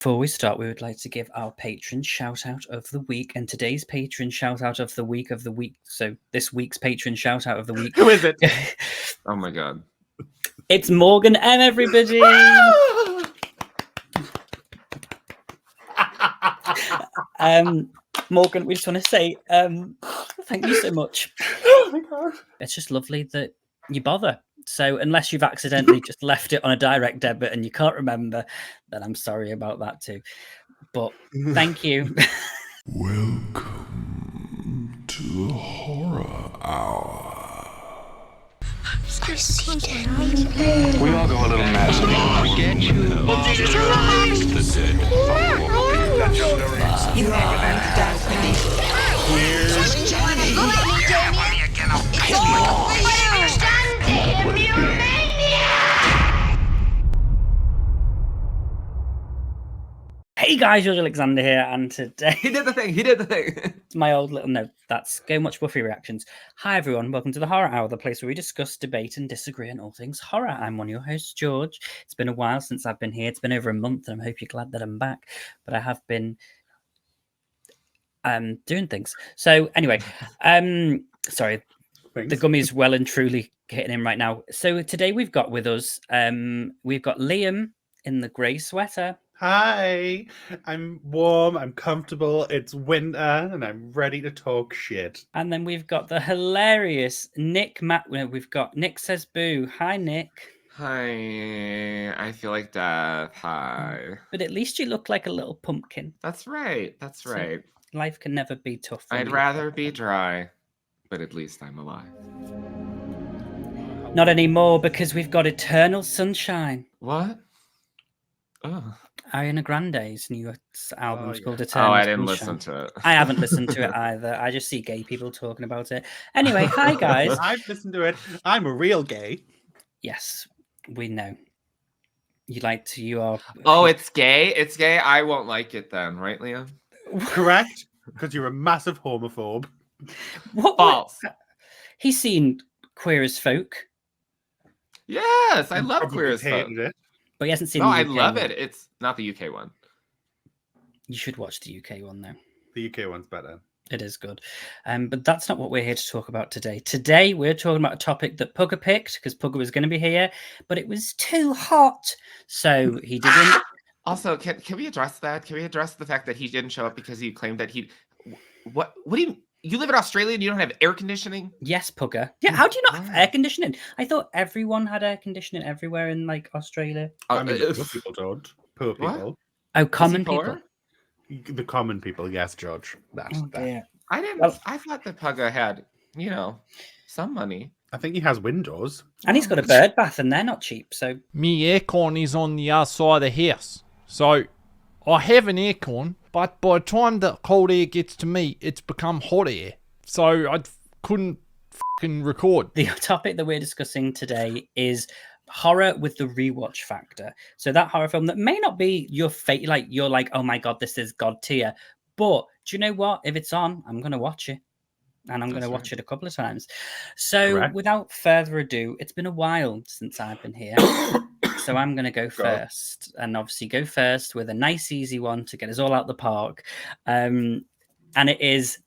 Before we start, we would like to give our patron shout out of the week, and today's patron shout out of the week. So this week's patron shout out of the week. Who is it? Oh my god. It's Morgan M, everybody. Morgan, we just want to say thank you so much. Oh my god. It's just lovely that you bother. So unless you've accidentally just left it on a direct debit and you can't remember, then I'm sorry about that too. But thank you. Welcome to the Horror Hour. We all go a little mad. Forget you. You are Hey guys, George Alexander here, and today He did the thing. it's my old little note. That's Go and Watch Buffy reactions. Hi everyone, welcome to the Horror Hour, the place where we discuss, debate, and disagree on all things horror. I'm one of your hosts, George. It's been a while since I've been here. It's been over a month, and I hope you're glad that I'm back. But I have been doing things. So anyway, sorry, the gummy's well and truly hitting him right now. So today we've got with us, we've got Liam in the grey sweater. Hi, I'm warm, I'm comfortable, it's winter, and I'm ready to talk shit. And then we've got the hilarious Nick We've got Nick Says Boo. Hi, Nick. Hi. I feel like death. Hi. But at least you look like a little pumpkin. That's right. So life can never be tough. I'd rather be dry, but at least I'm alive. Not anymore, because we've got Eternal Sunshine. What? Oh. Ariana Grande's new album is called Eternal I didn't Sunshine. listen to it. I haven't listened to it either. I just see gay people talking about it. Anyway, hi guys. I've listened to it. I'm a real gay. Yes, we know. You are. Oh, it's gay? It's gay? I won't like it then, right, Liam? Correct? Because you're a massive homophobe. What? False. He's seen Queer as Folk, Yes, I You love probably Queer as Folk. hated it. but he hasn't seen No, the I UK love one. it. It's not the UK one. You should watch the UK one, though. The UK one's better. It is good. But that's not what we're here to talk about today. Today, we're talking about a topic that Pugger picked, because Pugger was going to be here, but it was too hot. So he didn't. Also, can we address that? Can we address the fact that he didn't show up because he claimed that he... What do you live in Australia and you don't have air conditioning? Yes, Pugger. Yeah, how do you not have air conditioning? I thought everyone had air conditioning everywhere in, like, Australia. I mean, poor people don't. Poor What? people. Oh, common poor? people. The common people, yes, George. That. dear. I didn't... Well- I thought that Pugga had, some money. I think he has windows. And he's got a bird bath, and they're not cheap, so... Me aircon is on the other side of the house. So, I have an aircon, but by the time the cold air gets to me, it's become hot air. So, I couldn't fucking record. The topic that we're discussing today is horror with the rewatch factor. So that horror film that may not be your fate, like you're like, oh my god, this is god tier. But do you know what? If it's on, I'm gonna watch it, and I'm gonna watch it a couple of times. So Correct. without further ado, it's been a while since I've been here, so I'm gonna go first, and obviously go first with a nice, easy one to get us all out the park, and it is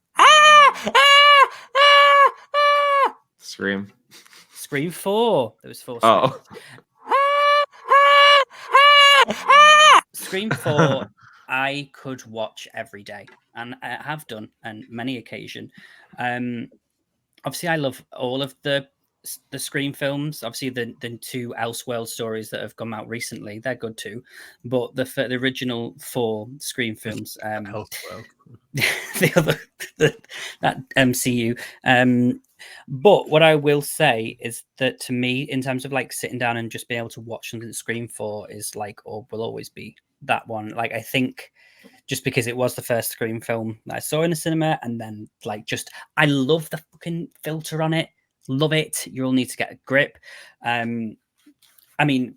Scream. Scream 4. There was 4. Oh. Scream 4, I could watch every day, and I have done on many occasion. Obviously, I love all of the Scream films. Obviously, the 2 Elseworld stories that have come out recently, they're good too. But the original 4 Scream films, Elseworld. that MCU. But what I will say is that to me, in terms of like sitting down and just being able to watch something that Scream 4 is like, or will always be that one. Like, I think just because it was the first Scream film that I saw in the cinema, and then like just I love the fucking filter on it. Love it. You all need to get a grip. I mean,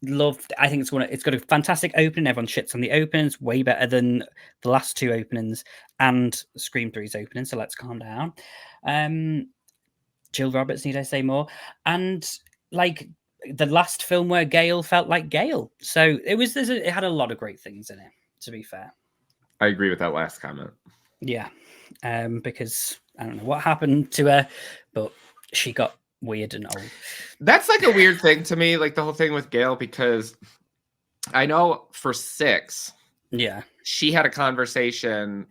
loved. I think it's got a fantastic opening. Everyone shits on the openings, way better than the last 2 openings and Scream 3's opening. So let's calm down. Jill Roberts, need I say more? And like the last film where Gale felt like Gale. So it had a lot of great things in it, to be fair. I agree with that last comment. Yeah. Because I don't know what happened to her, but she got weird and old. That's like a weird thing to me, like the whole thing with Gail, because I know for 6, Yeah. she had a conversation,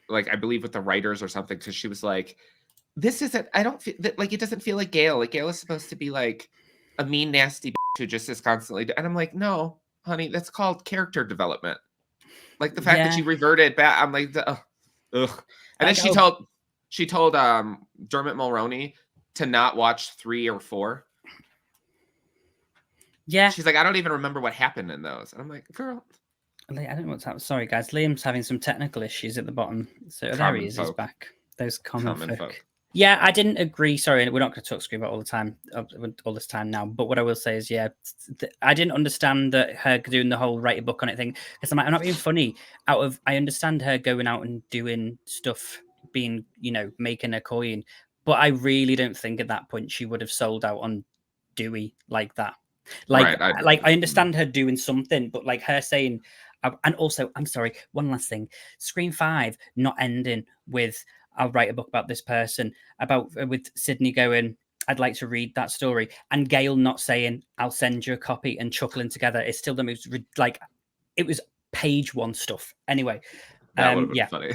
like I believe with the writers or something, because she was like, "This isn't. I don't feel like it doesn't feel like Gail. Like Gail is supposed to be like a mean, nasty bitch who just is constantly." And I'm like, "No, honey, that's called character development. Like the fact that you reverted back. I'm like, ugh. And then she told Dermot Mulroney to not watch 3 or 4. Yeah. She's like, I don't even remember what happened in those. And I'm like, girl. I don't know what's happening. Sorry, guys. Liam's having some technical issues at the bottom. So there he is. He's back. Those common folk. Yeah, I didn't agree. Sorry, we're not going to talk screen about all the time, all this time now. But what I will say is, yeah, I didn't understand that her doing the whole write a book on it thing. Because I'm like, I'm not being funny. I understand her going out and doing stuff, being, making a coin. But I really don't think at that point she would have sold out on Dewey like that. Like, right, I understand her doing something, but like her saying, and also, I'm sorry, one last thing, Scream 5 not ending with, I'll write a book about this person, with Sydney going, I'd like to read that story, and Gail not saying, I'll send you a copy, and chuckling together. It's still the most, like, it was page 1 stuff. Anyway, that would have been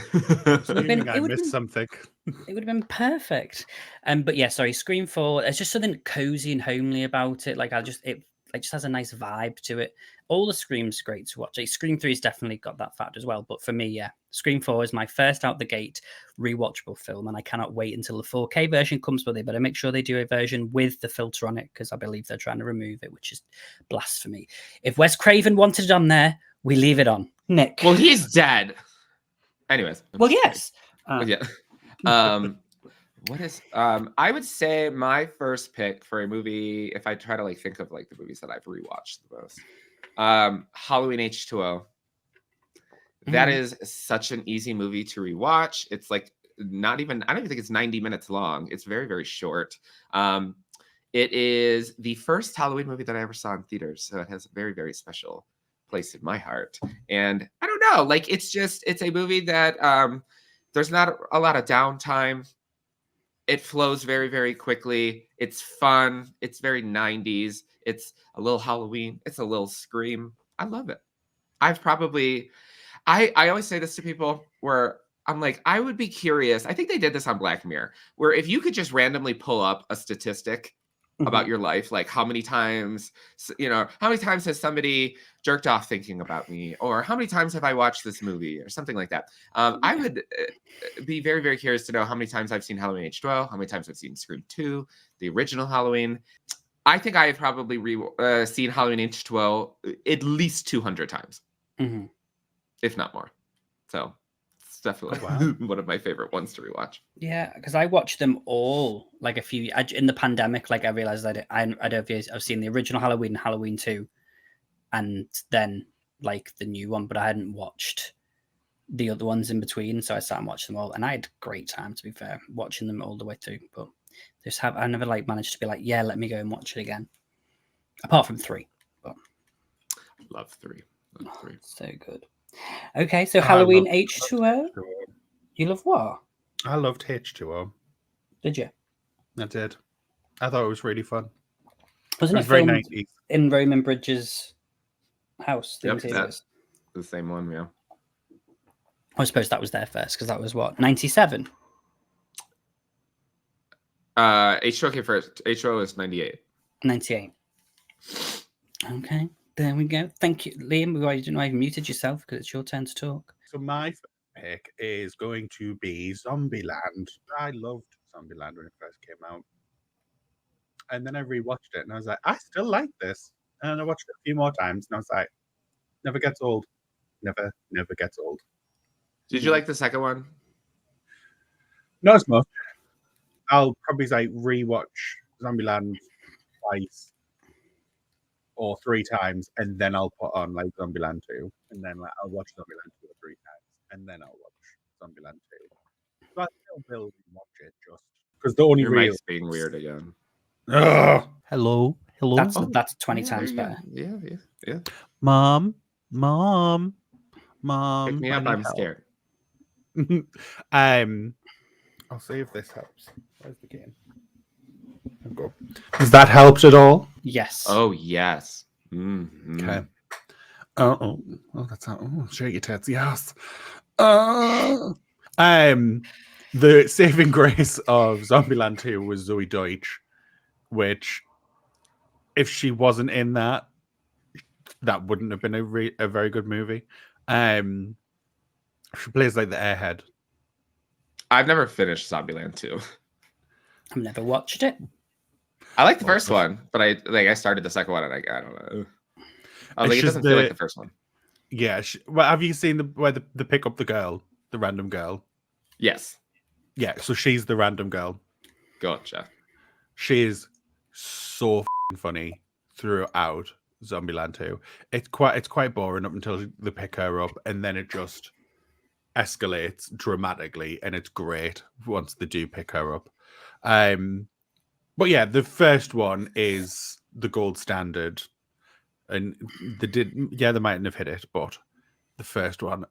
funny. I missed something. It would have been perfect. But yeah, sorry, Scream 4, there's just something cozy and homely about it. Like, it just has a nice vibe to it. All the Screams are great to watch. Like, Scream 3's definitely got that fact as well. But for me, yeah, Scream 4 is my first out the gate rewatchable film, and I cannot wait until the 4K version comes with it. But I make sure they do a version with the filter on it, because I believe they're trying to remove it, which is blasphemy. If Wes Craven wanted it on there, we leave it on. Nick. Well, he's dead. Anyways. Well, yes. Yeah. What is I would say my first pick for a movie, if I try to like think of like the movies that I've rewatched the most, Halloween H2O. That is such an easy movie to rewatch. It's like I don't even think it's 90 minutes long. It's very, very short. It is the first Halloween movie that I ever saw in theaters, so it has a very, very special place in my heart. And I don't know, like it's a movie that there's not a lot of downtime. It flows very, very quickly. It's fun. It's very 90s. It's a little Halloween. It's a little Scream. I love it. I always say this to people where I'm like, I would be curious. I think they did this on Black Mirror, where if you could just randomly pull up a statistic about your life, like how many times has somebody jerked off thinking about me, or how many times have I watched this movie, or something like that. I would be very, very curious to know how many times I've seen Halloween H2O, how many times I've seen Scream 2, the original Halloween. I think I have probably seen Halloween H2O at least 200 times, if not more. So it's definitely one of my favorite ones to rewatch. Yeah, because I watched them all like in the pandemic. Like I realized that I've seen the original Halloween and Halloween 2, and then like the new one, but I hadn't watched the other ones in between. So I sat and watched them all, and I had a great time, to be fair, watching them all the way through. But I never like managed to be like, yeah, let me go and watch it again. Apart from 3, but love 3. So good. Okay, so Halloween H2O. You love what? I loved H2O. Did you? I did. I thought it was really fun. Wasn't it very filmed 90s. in Roman Bridges' house? Yep, that's the same one, yeah. I suppose that was there first, because that was what, 97? H2O came first. H2O is 98. 98. Okay, there we go. Thank you, Liam. You didn't even muted yourself because it's your turn to talk. So my pick is going to be Zombieland. I loved Zombieland when it first came out. And then I rewatched it and I was like, I still like this. And I watched it a few more times and I was like, never gets old. Never gets old. Did you like the second one? Not as much. I'll probably like rewatch Zombieland twice or 3 times, and then I'll put on like Zombieland 2, and then like I'll watch Zombieland 2 or 3 times, and then I'll watch Zombieland 2. So I still will watch it just because the only Your real mic's being weird again. Ugh. Hello. Hello, That's 20 yeah, times there better. you go. Yeah. mom. Pick me I up. need I'm help. scared. I'll see if this helps. Where's the game? Go. Has that helped at all? Yes. Oh yes. Mhm. Okay. Oh, that's not. Oh, shake your tits. Yes. Uh, the saving grace of Zombieland 2 was Zoe Deutsch, which, if she wasn't in that, that wouldn't have been a very good movie. She plays like the airhead. I've never finished Zombieland 2. I've never watched it. I like the Well, first one, but I started the second one and I don't know. I was It's like, it just doesn't feel like the first one. Yeah. Well, have you seen where the pick up the girl, the random girl? Yes. Yeah. So she's the random girl. Gotcha. She is so funny throughout Zombieland 2. It's quite boring up until they pick her up, and then it just escalates dramatically, and it's great once they do pick her up. But yeah, the first one is the gold standard, and they mightn't have hit it, but the first one,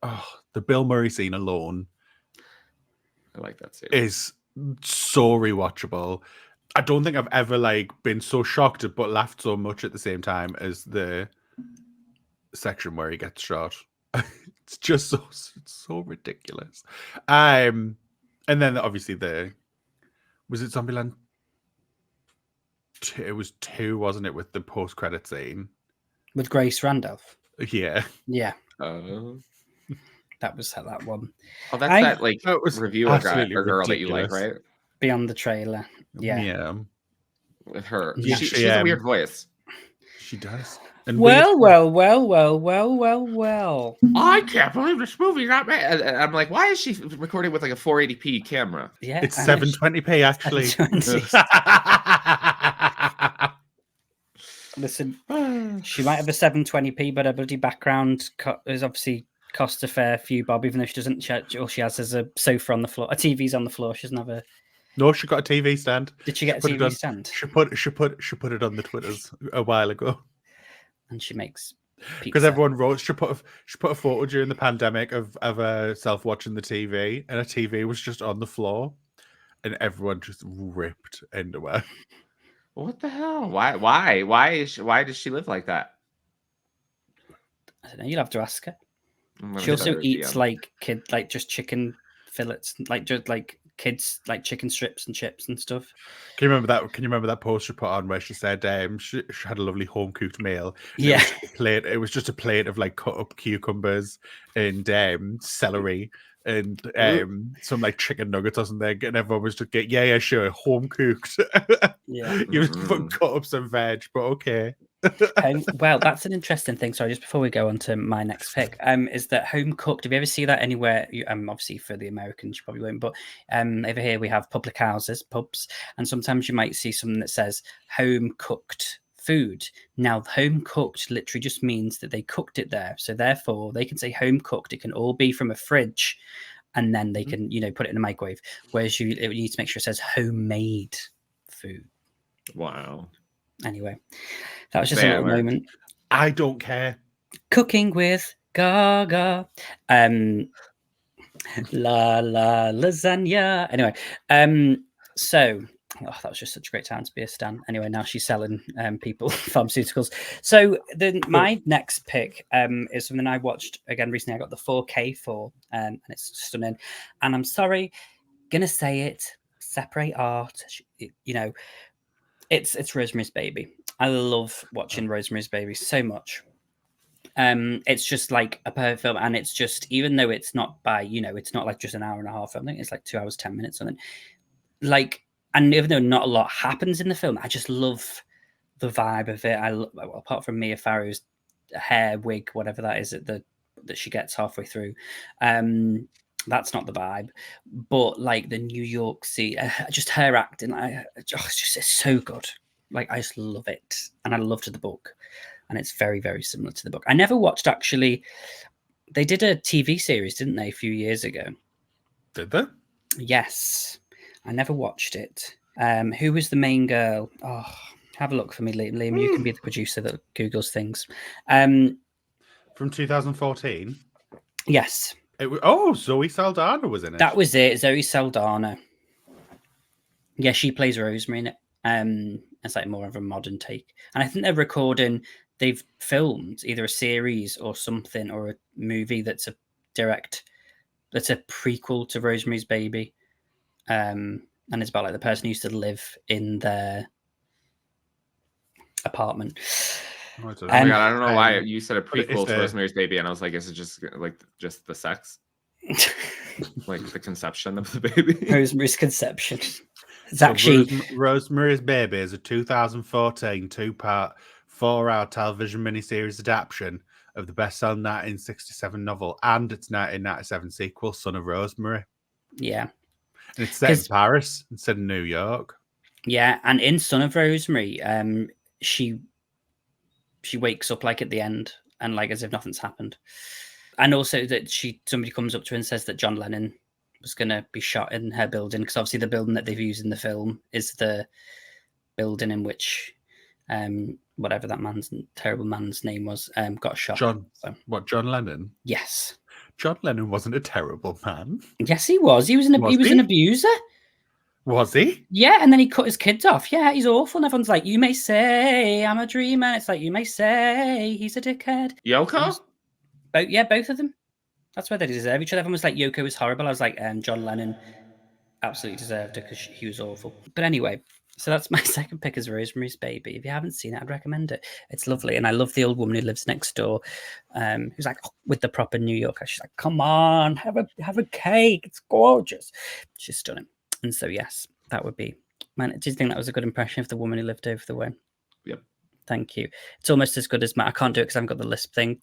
the Bill Murray scene alone I like that scene. is so rewatchable. I don't think I've ever been so shocked but laughed so much at the same time as the section where he gets shot. It's just so ridiculous. And then obviously was it Zombieland 2? It was 2, wasn't it, with the post-credit scene? With Grace Randolph. Yeah. Yeah, Oh, that was that one. that's that That was reviewer guy absolutely or girl that you like, ridiculous. right? Beyond the trailer. Yeah. Yeah. With her, Yeah. she has a weird voice. She does. And Well. I can't believe this movie got made. And I'm like, why is she recording with like a 480p camera? Yeah. it's I know. 720p actually. 720. Listen, she might have a 720p, but her bloody background is obviously cost a fair few bob, even though she doesn't. All she has is a sofa on the floor. A TV's on the floor. She doesn't have a. No, she got a TV stand. Did she get a put it TV on- stand? She put it on the Twitters a while ago. And she makes Because pizza. everyone wrote, she put a photo during the pandemic of herself watching the TV, and her TV was just on the floor, and everyone just ripped into her. What the hell? Why does she live like that? I don't know. You'll have to ask her. I'm gonna She hit also her eats DM. just chicken fillets, just kids chicken strips and chips and stuff. Can you remember that? Can you remember that post she put on where she said she had a lovely home cooked meal? And Yeah. it was just a plate of cut up cucumbers and celery and some chicken nuggets or something, and everyone was just yeah, sure, home cooked. Yeah. You just cut up some veg, but okay. Well, that's an interesting thing. Sorry, just before we go on to my next pick, is that home cooked? Have you ever seen that anywhere? Obviously for the Americans, you probably won't, but over here we have public houses, pubs, and sometimes you might see something that says home cooked food. Now, home cooked literally just means that they cooked it there, so therefore they can say home cooked. It can all be from a fridge, and then they can put it in a microwave. Whereas you need to make sure it says homemade food. Wow. Anyway, that was just a little moment. I don't care. Cooking with Gaga. La lasagna. Anyway, so that was just such a great time to be a stan. Anyway, now she's selling people pharmaceuticals. So my next pick is something I watched again recently. I got the 4K for, and it's stunning. And I'm sorry, gonna say it. Separate art. It's Rosemary's Baby. I love watching Rosemary's Baby so much. It's just like a perfect film, and it's just, even though it's not it's not just an hour and a half. I think it's 2 hours 10 minutes something. And even though not a lot happens in the film, I just love the vibe of it. Apart from Mia Farrow's hair, wig, whatever that is, that she gets halfway through. That's not the vibe, but the New York scene, just her acting, it's so good. I just love it, and I loved the book, and it's very, very similar to the book. I never watched, actually. They did a TV series, didn't they, a few years ago? Did they? Yes, I never watched it. Who was the main girl? Oh, Have a look for me, Liam. You can be the producer that Googles things. From 2014. Yes, Zoe Saldana was in it. that was it. Zoe Saldana. Yeah, she plays Rosemary in it. It's like more of a modern take, and I think they're recording. They've filmed either a series or something, or a movie that's a prequel to Rosemary's Baby, and it's about like the person who used to live in their apartment. Oh, I don't know. Oh my God, I don't know why Um, you said a but it's prequel to a- Rosemary's Baby, and I was like, is it just the sex, like the conception of the baby? Rosemary's Conception. It's So actually Rosemary's Baby is a 2014 two-part, 4-hour television miniseries adaptation of the best-selling 1967 novel and its 1997 sequel, Son of Rosemary. yeah. And it's set in 'Cause- Paris instead of New York. Yeah, and in Son of Rosemary, she wakes up like at the end and like as if nothing's happened. And also that somebody comes up to her and says that John Lennon was going to be shot in her building, because obviously the building that they've used in the film is the building in which whatever that terrible man's name was got shot. John So, Lennon? yes. John Lennon wasn't a terrible man. Yes, he was. He was an Was he? abuser. Was he? Yeah, and then he cut his kids off. Yeah, he's awful. And everyone's like, you may say I'm a dreamer. It's like, you may say he's a dickhead. Yoko? Both of them. That's why they deserve each other. Everyone was like, Yoko was horrible. I was like, John Lennon absolutely deserved it because he was awful. But anyway, so that's my second pick is Rosemary's Baby. If you haven't seen it, I'd recommend it. It's lovely. And I love the old woman who lives next door, who's like, with the proper New Yorker. She's like, come on, have a cake. It's gorgeous. She's stunning. And so, yes, that would be. Man, do you think that was a good impression of the woman who lived over the way? Yep. Thank you. It's almost as good as Matt. I can't do it because I haven't got the lisp thing.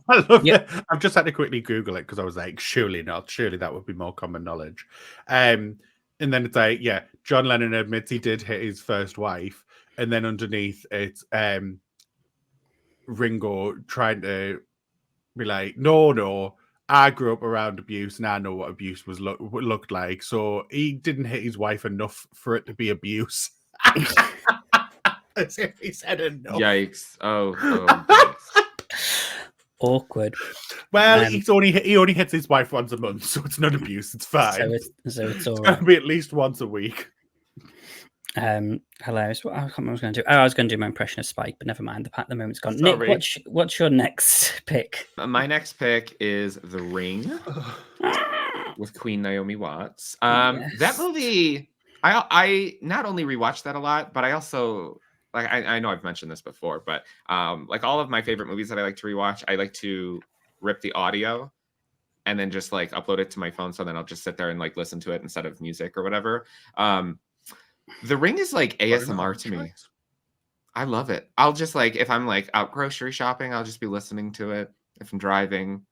I love Yep. it. I've just had to quickly Google it because I was like, surely not. Surely that would be more common knowledge. And then it's like, yeah, John Lennon admits he did hit his first wife. And then underneath it's Ringo trying to be like, no, I grew up around abuse and I know what abuse looked like. So he didn't hit his wife enough for it to be abuse. As if he said enough. Yikes! Oh, yikes. Awkward. Well, he only hits his wife once a month, so it's not abuse. It's fine. So it's all It's right. going to be at least once a week. Hilarious. I can't remember what I was going to do. Oh, I was going to do my impression of Spike, but never mind. The moment's gone. Sorry. Nick, what's your next pick? My next pick is The Ring with Queen Naomi Watts. That Yes. movie, I not only rewatched that a lot, but I also like I know I've mentioned this before, but like all of my favorite movies that I like to rewatch, I like to rip the audio and then just like upload it to my phone, so then I'll just sit there and like listen to it instead of music or whatever. The Ring is like ASMR to me. I love it. I'll just like, if I'm like out grocery shopping, I'll just be listening to it. If I'm driving,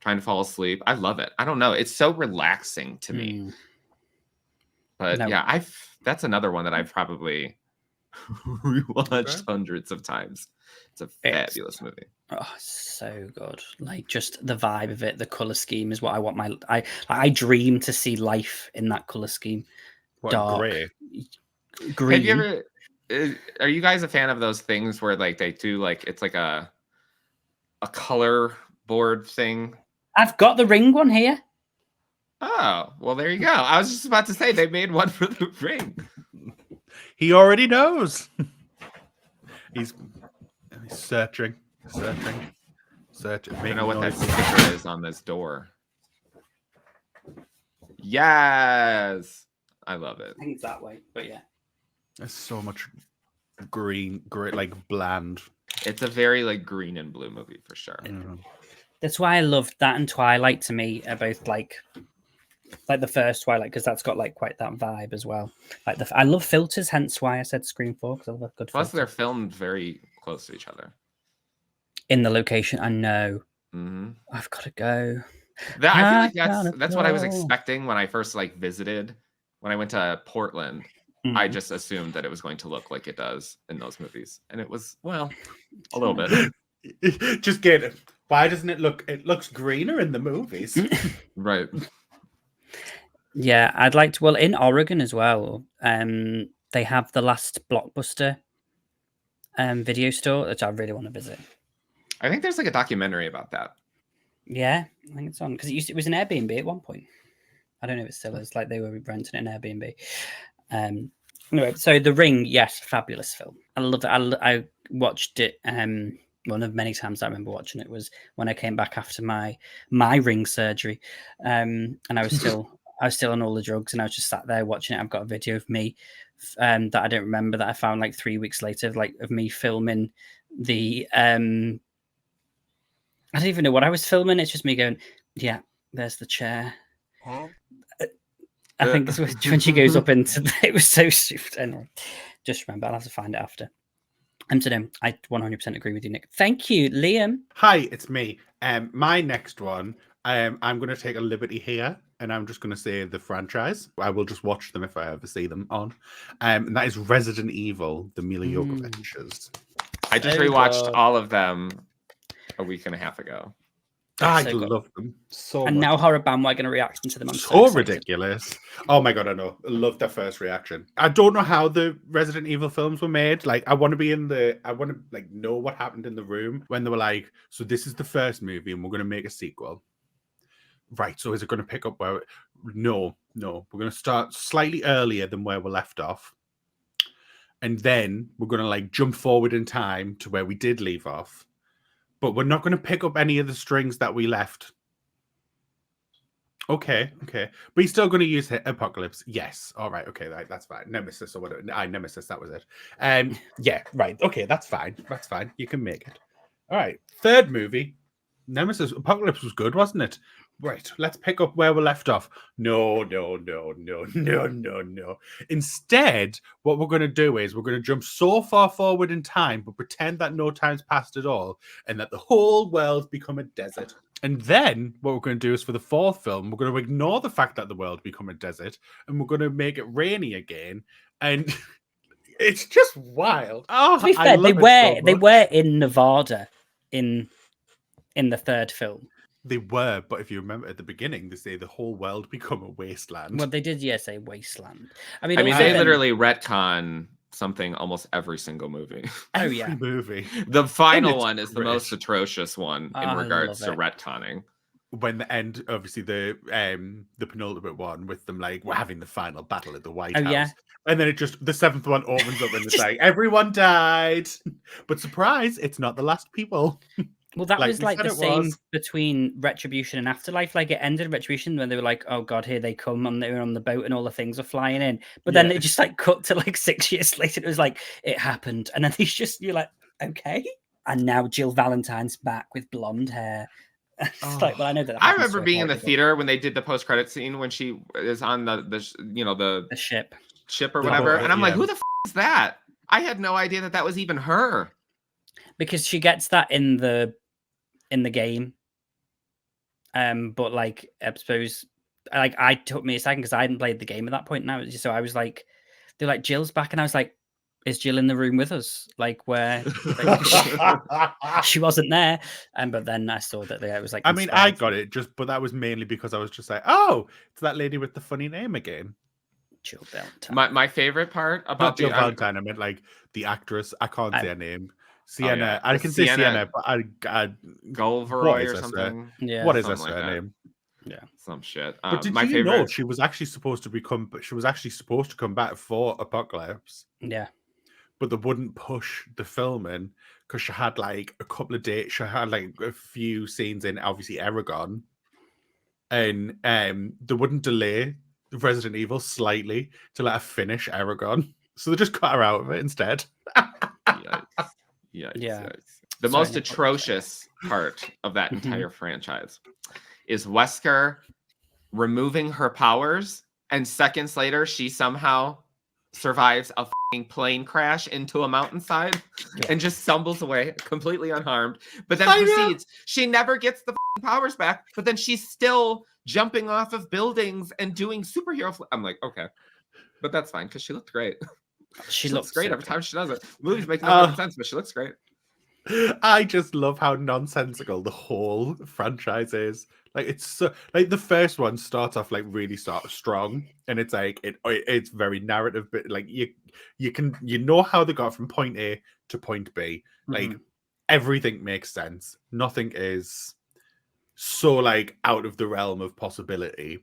trying to fall asleep, I love it. I don't know. It's so relaxing to me. But No. yeah, that's another one that I've probably rewatched Okay. hundreds of times. It's a fabulous movie. Oh, so good. Like just the vibe of it, the color scheme is what I want. I dream to see life in that color scheme. What, Dark. grey? Green. Have you ever? Are you guys a fan of those things where like they do like it's like a color board thing? I've got the Ring one here. Oh, well, there you go. I was just about to say they made one for The Ring. He already knows. He's searching. I don't know what that sticker is on this door. Yes, I love it. I think it's that way, but yeah. There's so much green, like bland. It's a very like green and blue movie for sure. That's why I love that, and Twilight to me are both like the first Twilight, because that's got like quite that vibe as well. Like I love filters, hence why I said Scream 4, because I love a good Plus, filter. they're filmed very close to each other. In the location. I know. Mm-hmm. I've got to go. I feel I like that's what I was gotta go. expecting when I first like visited. When I went to Portland, I just assumed that it was going to look like it does in those movies, and it was, well, a little bit. Just get it. Why doesn't it look? It looks greener in the movies. Right. Yeah, I'd like to. Well, in Oregon as well, they have the last Blockbuster video store, which I really want to visit. I think there's like a documentary about that. Yeah, I think it's on because it was an Airbnb at one point. I don't know if it still is. Like they were renting an Airbnb. Anyway, so The Ring, yes, fabulous film. I love it. I watched it. One of many times I remember watching it was when I came back after my ring surgery, and I was still on all the drugs, and I was just sat there watching it. I've got a video of me that I don't remember that I found like 3 weeks later, like of me filming the. I don't even know what I was filming. It's just me going, yeah, there's the chair. Huh? I think it's when she goes up into it was so stupid. Anyway, just remember, I'll have to find it after. So no, I 100% agree with you, Nick. Thank you, Liam. Hi, it's me. My next one, I'm going to take a liberty here, and I'm just going to say the franchise. I will just watch them if I ever see them on. And that is Resident Evil, the Mila Jovovich. I just rewatched all of them a week and a half ago. I so good. love them so And much. now horror bandwagon reaction to them. I'm So excited. ridiculous. Oh my god, I know. I love their first reaction. I don't know how the Resident Evil films were made. Like, I want to like know what happened in the room when they were like, so this is the first movie and we're going to make a sequel. Right, so is it going to pick up where... No. We're going to start slightly earlier than where we're left off. And then we're going to like jump forward in time to where we did leave off. But we're not going to pick up any of the strings that we left. Okay. But he's still going to use Apocalypse. Yes. All right. Okay. That's fine. Nemesis or whatever. Nemesis. That was it. Yeah. Right. Okay. That's fine. You can make it. All right. Third movie. Nemesis. Apocalypse was good, wasn't it? Right. Let's pick up where we're left off. No. Instead, what we're going to do is we're going to jump so far forward in time, but pretend that no time's passed at all, and that the whole world's become a desert. And then what we're going to do is for the fourth film, we're going to ignore the fact that the world become a desert, and we're going to make it rainy again. And it's just wild. Oh, To be fair, they were in Nevada in the third film. They were, but if you remember at the beginning, they say the whole world become a wasteland. Well, they did, say wasteland. I mean, they literally retcon something almost every single movie. Every movie. The final one is the most atrocious one in regards to it. retconning. When the end, obviously the penultimate one with them like we're having the final battle at the White House. Yeah. And then the seventh one opens up and it's like everyone died. But surprise, it's not the last people. Well, that was like the same was. between Retribution and Afterlife. Like it ended Retribution when they were like, "Oh God, here they come!" And they were on the boat, and all the things are flying in. But then it just like cut to like 6 years later. It was like it happened, and then you're like, okay. And now Jill Valentine's back with blonde hair. It's like, well, I know that. I remember being in the theater when they did the post-credit scene when she is on the ship or whatever, and I'm like, who the is that? I had no idea that was even her. Because she gets that in the game, but like I suppose like I took me a second because I hadn't played the game at that point. Now, so I was like, they're like Jill's back, and I was like, is Jill in the room with us? Like where she wasn't there, but then I saw that it was like. I mean, I got it but that was mainly because I was just like, oh, it's that lady with the funny name again. Jill Valentine. My favorit part about not Jill Valentine. I meant like the actress. I can't say her name. Sienna. I can say Sienna, but Gulveroy or something. Yeah. What is her surname? Yeah. Some shit. But did you know she was actually supposed to come back for Apocalypse? Yeah. But they wouldn't push the filming because she had like a couple of dates. She had like a few scenes in obviously Aragon. And they wouldn't delay Resident Evil slightly to let her finish Aragon. So they just cut her out of it instead. Yikes. The most atrocious part of that entire franchise is Wesker removing her powers, and seconds later, she somehow survives a plane crash into a mountainside and just stumbles away completely unharmed. But then proceeds. She never gets the powers back, but then she's still jumping off of buildings and doing superhero. I'm like, okay, but that's fine because she looked great. She looks great every time she does it. The movies make no sense, but she looks great. I just love how nonsensical the whole franchise is. Like it's so like the first one starts off like really strong, and it's like it's very narrative, but like you know how they got from point A to point B. Like everything makes sense. Nothing is so like out of the realm of possibility.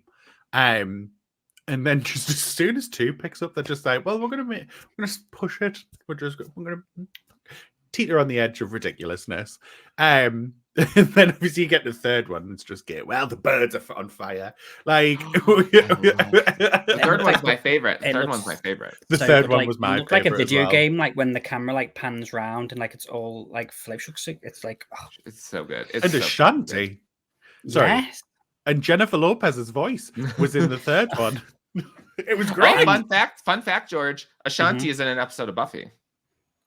And then just as soon as 2 picks up, they're just like, well, we're gonna push it. We're gonna teeter on the edge of ridiculousness. And then obviously you get the third one, and it's just well, the birds are on fire. Like The third one's my favorite. The third one's my favorite. The So third it one like, was my looked like a favorite as video well. game, like when the camera like pans round and like it's all like flips. It's like, oh, It's so good. It's And so Ashanti. Sorry. yes. And Jennifer Lopez's voice was in the third one. It was Oh, great. fun fact, George. Ashanti is in an episode of Buffy.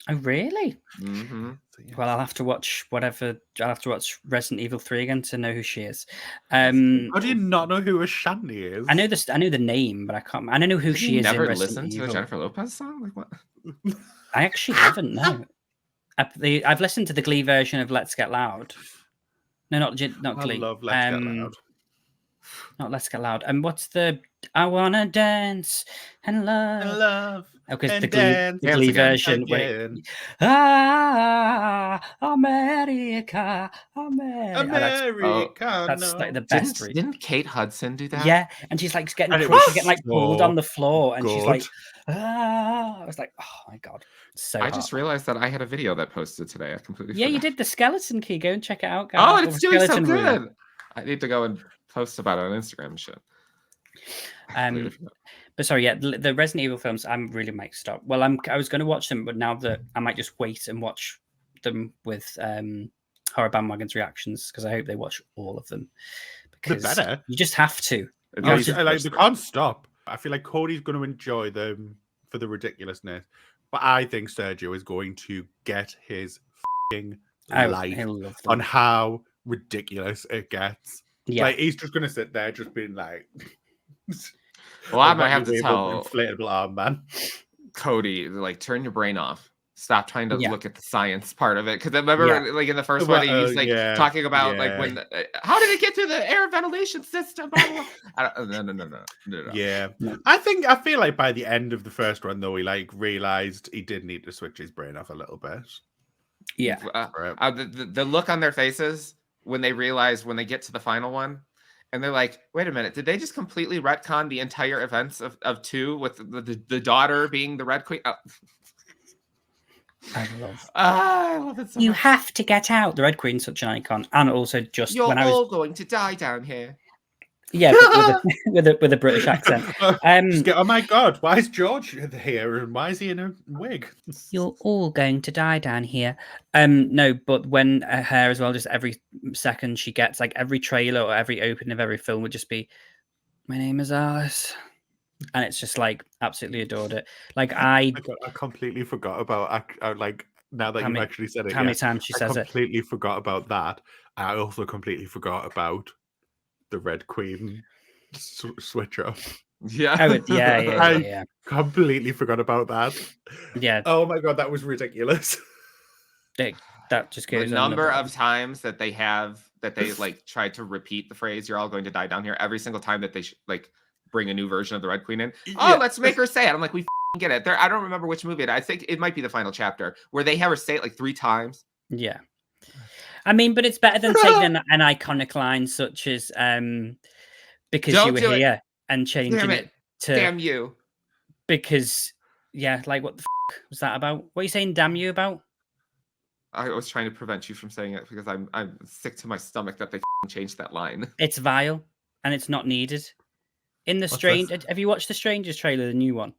Oh, really? Mm-hmm. Well, I'll have to watch whatever. I'll have to watch Resident Evil 3 again to know who she is. How do you not know who Ashanti is? I know this. I know the name, but I can't. I don't know who Have she you is. never in Resident listened to Evil. a Jennifer Lopez song? Like what? I actually haven't. No. I've listened to the Glee version of "Let's Get Loud." No, not Glee. I love Let's Get Loud. Not Let's Get Loud. And what's the I wanna dance and love? And love. Okay, and the dance Glee again. version. again. Wait. America. Americano. That's like the best. Didn't Kate Hudson do that? Yeah, and she's like getting And it crushed, was getting like pulled so on the floor, and she's like, good. I was like, oh my god, so. I hot. just realized that I had a video that posted today. I completely Yeah, you forgot. did the skeleton key. Go and check it out, guys. Oh, Or it's doing so skeleton room. good. I need to go and post about it on Instagram and shit. I completely forgot. But sorry, yeah, the Resident Evil films, I'm really might stop. Well, I was going to watch them, but now that I might just wait and watch them with Horror Bandwagon's reactions, because I hope they watch all of them. They're Because better. you just have to. It's Oh, always the like, first they three. can't stop. I feel like Cody's going to enjoy them for the ridiculousness, but I think Sergio is going to get his f***ing life He'll love them. on how ridiculous it gets. Yeah. Like he's just going to sit there, just being like, Well, I might have to wave up tell inflatable arm man. Cody, like, turn your brain off. Stop trying to Yeah. look at the science part of it. Because I remember, Yeah. like, in the first Well, one, he's like yeah, talking about like yeah. when, how did it get to the air ventilation system? Blah, blah, blah. No. Yeah, No. I feel like by the end of the first one, though, he like realized he did need to switch his brain off a little bit. Yeah. Right. The look on their faces when they realize when they get to the final one, and they're like, "Wait a minute, did they just completely retcon the entire events of 2 with the daughter being the Red Queen?" Oh. I love. I love it so You much. have to get out. The Red Queen's such an icon, and also just You're when I was all going to die down here. yeah but with a British accent. Just go, oh my god, why is George here and why is he in a wig? You're all going to die down here. No, but when her as well, just every second she gets, like every trailer or every opening of every film would just be, "My name is Alice," and it's just like absolutely adored it. Like I completely forgot about like now that How you've many- actually said it. how many times she I says it. completely forgot about that. I also completely forgot about the Red Queen switch up. Yeah. Oh, yeah. Completely forgot about that. Yeah, Oh my god, that was ridiculous. that just The goes on number the- of times that they like tried to repeat the phrase "You're all going to die down here" every single time that they like bring a new version of the Red Queen in. Oh, Yeah. let's make her say it. I'm like, we f***ing get it. I don't remember which movie. I think it might be the final chapter where they have her say it like 3 times. Yeah. I mean, but it's better than taking an iconic line such as "because Don't you were do it. here" and changing Damn it it. to Damn you. "because," yeah, like what the was that about? What are you saying "damn you" about? I was trying to prevent you from saying it because I'm sick to my stomach that they f***ing changed that line. It's vile and it's not needed. In the What's Strange, this? have you watched the Strangers trailer, the new one?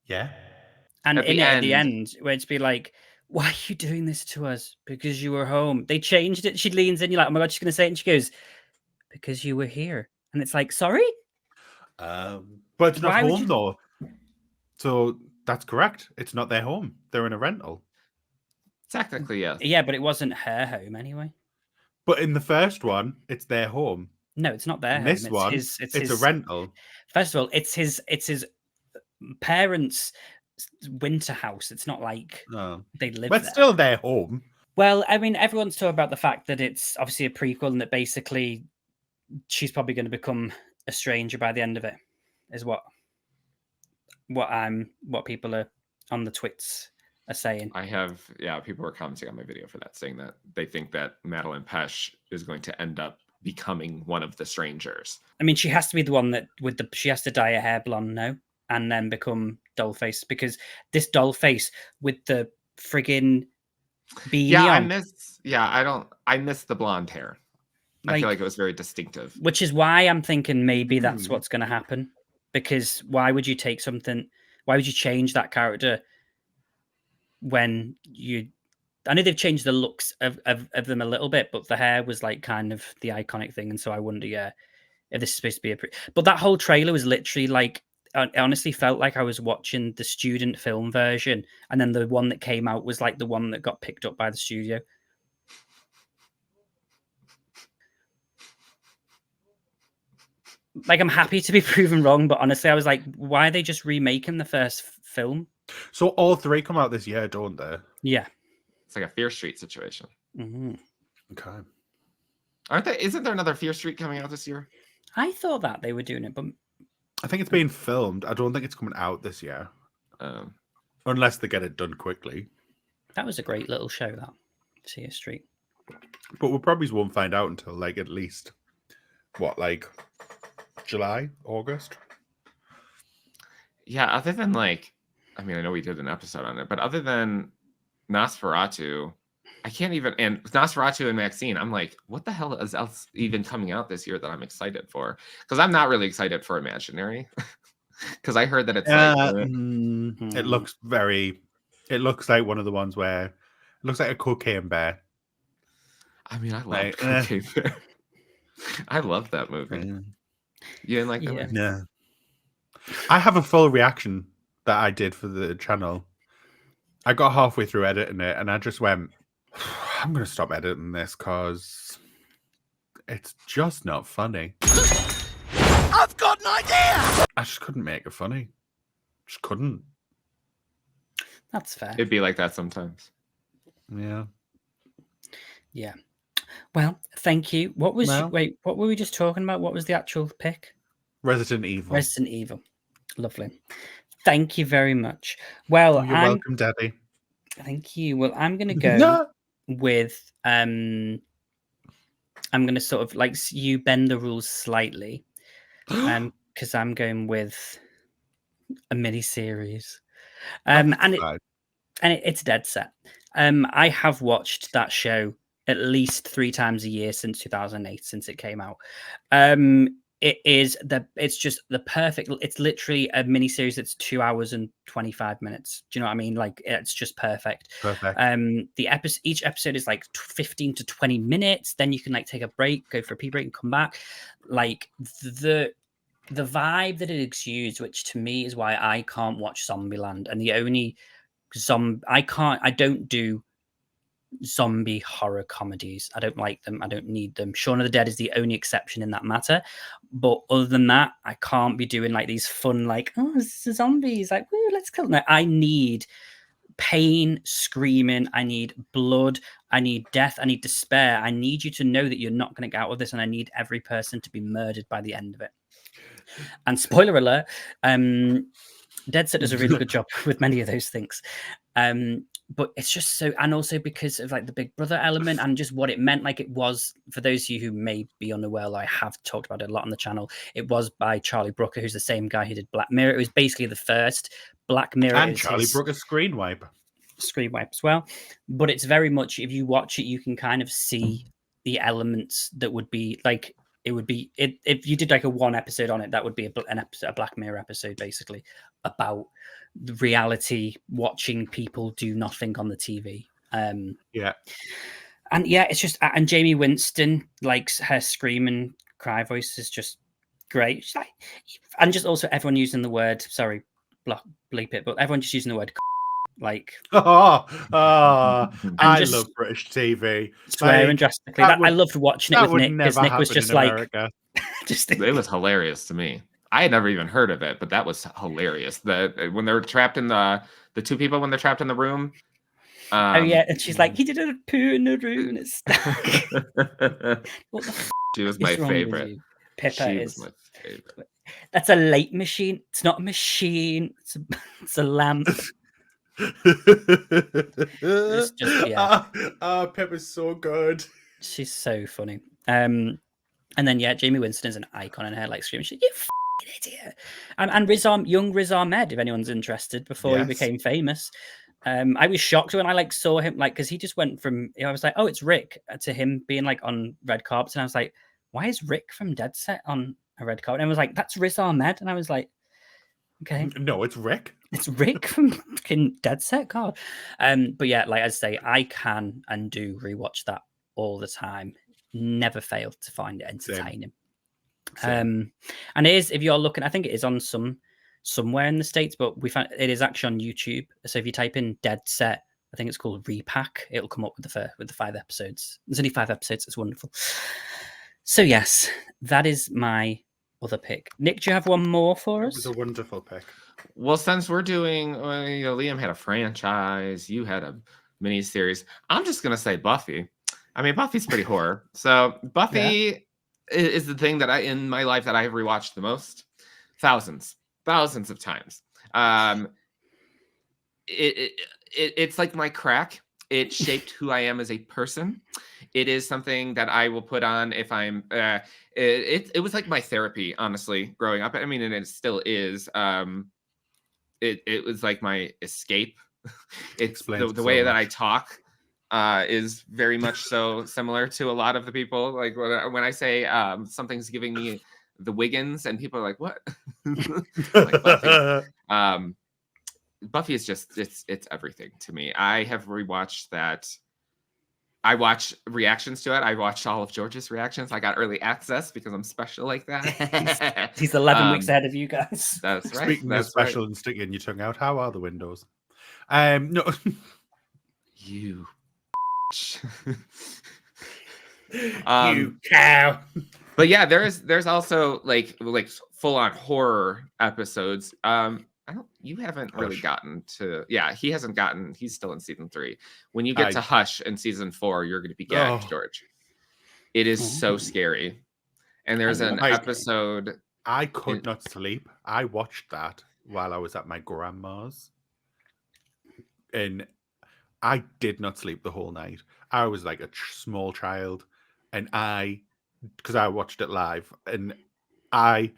Yeah. And At in the it, at the end- end, where it's be like, "Why are you doing this to us? Because you were home." They changed it. She leans in. You're like, "Oh my god, she's gonna say it," and she goes, "Because you were here." And it's like, sorry. But it's not Why would home you- though. So that's correct. It's not their home. They're in a rental. Technically, yes. Yeah, but it wasn't her home anyway. But in the first one, it's their home. No, it's not their In home. this one, it's it's his, a rental. First of all, it's his parents' winter house. It's not like Oh. they live But there. still their home. Well, I mean, everyone's talking about the fact that it's obviously a prequel and that basically she's probably going to become a stranger by the end of it, is what people are on the twits are saying. People were commenting on my video for that, saying that they think that Madeline Pesh is going to end up becoming one of the strangers. I mean, she has to be the one that she has to dye her hair blonde now and then become Dollface, because this Dollface with the friggin' beanie on. I miss the blonde hair. I feel like it was very distinctive. Which is why I'm thinking maybe that's what's going to happen. Because why would you change that character when you... I know they've changed the looks of them a little bit, but the hair was like kind of the iconic thing. And so I wonder, if this is supposed to be but that whole trailer was literally like, it honestly felt like I was watching the student film version. And then the one that came out was like the one that got picked up by the studio. Like, I'm happy to be proven wrong, but honestly, I was like, why are they just remaking the first film? So all 3 come out this year, don't they? Yeah. It's like a Fear Street situation. Mm-hmm. Okay. Isn't there another Fear Street coming out this year? I thought that they were doing it, but I think it's being filmed. I don't think it's coming out this year. Unless they get it done quickly. That was a great little show, that Fear Street. But we probably won't find out until like at least July, August. Yeah, other than I know we did an episode on it, but other than Nosferatu, I can't even... And Nosferatu and Maxine, I'm like, what the hell is else even coming out this year that I'm excited for? Because I'm not really excited for Imaginary. Because I heard that it's it looks very... It looks like one of the ones where... It looks like a cocaine bear. I mean, I love Cocaine Bear. I love that movie. You didn't like that movie? No. I have a full reaction that I did for the channel. I got halfway through editing it and I just went, I'm going to stop editing this because it's just not funny. I've got an idea! I just couldn't make it funny. Just couldn't. That's fair. It'd be like that sometimes. Yeah. Yeah. Well, thank you. What were we just talking about? What was the actual pick? Resident Evil. Resident Evil. Lovely. Thank you very much. Well, you're welcome, Daddy. Thank you. Well, I'm going to go with I'm going to sort of you bend the rules slightly, because I'm going with a mini series, and it's dead set. I have watched that show at least 3 times a year since 2008, since it came out. It's just the perfect... It's literally a mini series that's 2 hours and 25 minutes. Do you know what I mean? Like, it's just perfect. Each episode is 15 to 20 minutes. Then you can take a break, go for a pee break, and come back. Like, the vibe that it exudes, which to me is why I can't watch Zombieland. And the only I don't do zombie horror comedies. I don't like them. I don't need them. Shaun of the Dead is the only exception in that matter. But other than that, I can't be doing these fun, it's zombies, woo, let's kill them. No, I need pain, screaming. I need blood. I need death. I need despair. I need you to know that you're not going to get out of this, and I need every person to be murdered by the end of it. And spoiler alert, Dead Set does a really good job with many of those things. But it's just so, and also because of the Big Brother element and just what it meant. It was, for those of you who may be unaware, I have talked about it a lot on the channel. It was by Charlie Brooker, who's the same guy who did Black Mirror. It was basically the first Black Mirror. And Charlie Brooker's Screen Wipe as well. But it's very much, if you watch it, you can kind of see the elements that would be it would be if you did a 1 episode on it, that would be a Black Mirror episode, basically about the reality, watching people do nothing on the TV. And it's just, and Jamie Winston, her scream and cry voice is just great. And just also everyone using the word, sorry, bleep it, but everyone just using the word I love British TV. Swearing drastically. I loved watching it with Nick, because Nick was just it was hilarious to me. I had never even heard of it, but that was hilarious. When they're trapped in the 2 people when they're trapped in the room. And she's he did a poo in the room and it's stuck. What the she was my favorite. Pippa is my favorite. That's a light machine. It's not a machine. It's a lamp. It's just, yeah. Pip is so good. She's so funny. And then Jamie Winston is an icon in her like screaming, "You f***ing idiot!" And young Riz Ahmed, if anyone's interested, before he Yes. became famous. I was shocked when I like saw him, like, because he just went from, I was like, oh, it's Rick, to him being like on red carpets, and I was like, why is Rick from Dead Set on a red carpet? And I was like, that's Riz Ahmed, and I was like, okay, No, it's Rick. it's Rick from fucking Dead Set, God. But yeah, like I say, I can and do rewatch that all the time. Never fail to find it entertaining. Same. And it is, if you're looking, I think it is on somewhere in the States, but we found it is actually on YouTube. So if you type in Dead Set, I think it's called Repack, it'll come up with the 5 episodes. There's only 5 episodes. It's wonderful. So yes, that is my other pick. Nick, do you have one more for It us? was a wonderful pick. Well, since we're doing, Liam had a franchise, you had a mini series. I'm just gonna say Buffy. I mean, Buffy's pretty horror. So Buffy is the thing that in my life that I have rewatched the most, thousands of times. It's like my crack. It shaped who I am as a person. It is something that I will put on if I'm. It was like my therapy, honestly, growing up. I mean, and it still is. It was like my escape. It's the way that I talk is very much so similar to a lot of the people. Like when I say something's giving me the Wiggins, and people are like, "What?" Like Buffy. Buffy is just it's everything to me. I have rewatched that. I watch reactions to it. I watched all of George's reactions. I got early access because I'm special like that. He's 11 weeks ahead of you guys. That's right. Speaking of special and sticking your tongue out, how are the windows? No. You. You cow. But yeah, there's also like full on horror episodes. You haven't really gotten to. Yeah, he hasn't gotten. He's still in season 3. When you get to Hush in season 4, you're going to be gagged, George. It is so scary. And there's an episode. I could not sleep. I watched that while I was at my grandma's, and I did not sleep the whole night. I was like a small child, and because I watched it live, and I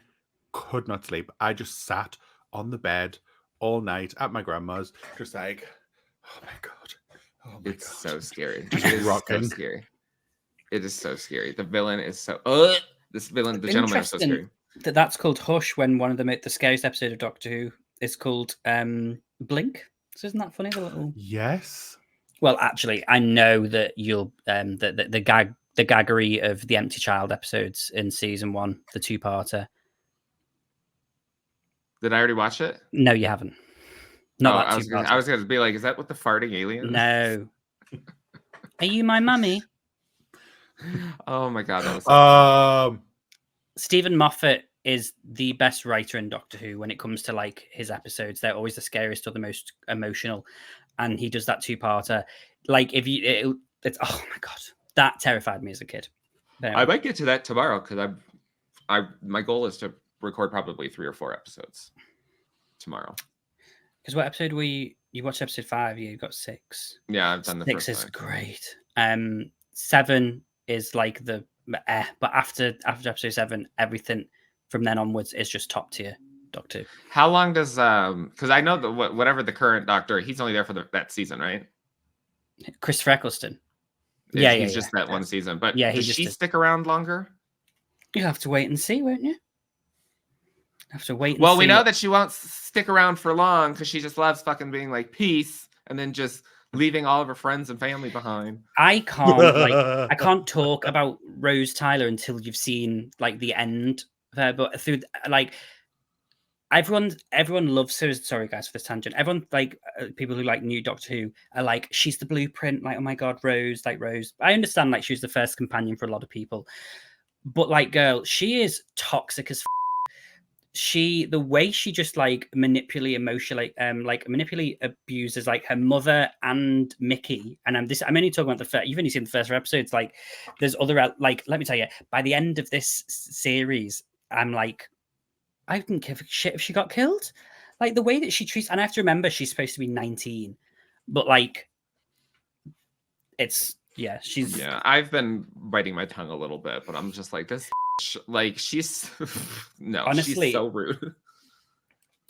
could not sleep. I just sat on the bed all night at my grandma's, just like, oh my god, it's so scary. Just it is rocking. so scary. It is so scary. The villain is so. This villain, the gentleman, is so scary. That's called Hush. When one of the scariest episode of Doctor Who is called Blink. So isn't that funny? The little. Yes. Well, actually, I know that you'll the gaggery of the Empty Child episodes in season 1, the 2-parter. Did I already watch it? No, you haven't. I was going to be like, is that what the farting alien? No. Are you my mummy? Oh my god, that was so Stephen Moffat is the best writer in Doctor Who when it comes to like his episodes. They're always the scariest or the most emotional, and he does that 2-parter. Like it's oh my god, that terrified me as a kid. I might get to that tomorrow because my goal is to record probably 3 or 4 episodes tomorrow. Because what episode you watched episode 5? You got 6. Yeah, I've done the 6 first is 5. great. 7 is like the but after episode 7, everything from then onwards is just top tier Doctor. How long does because I know that whatever the current Doctor, he's only there for that season, right? Christopher Eccleston. He's just that one season. But yeah, does she stick around longer? You have to wait and see, won't you? Have to wait. Well, we know that she won't stick around for long because she just loves fucking being like peace and then just leaving all of her friends and family behind. I can't talk about Rose Tyler until you've seen like the end of her. But through like everyone loves her. Sorry guys for this tangent. Everyone like people who like new Doctor Who are like, she's the blueprint. Like, oh my god, Rose. Like Rose. I understand like she was the first companion for a lot of people, but like girl, she is toxic as. The way she just like manipulate abuses like her mother and Mickey, and I'm only talking about you've only seen the first episodes. Like there's other like, let me tell you, by the end of this series, I'm like, I didn't give a shit if she got killed. like the way that she treats, and I have to remember she's supposed to be 19, but like it's she's Yeah, I've been biting my tongue a little bit, but I'm just like this. Like she's no, Honestly, she's so rude.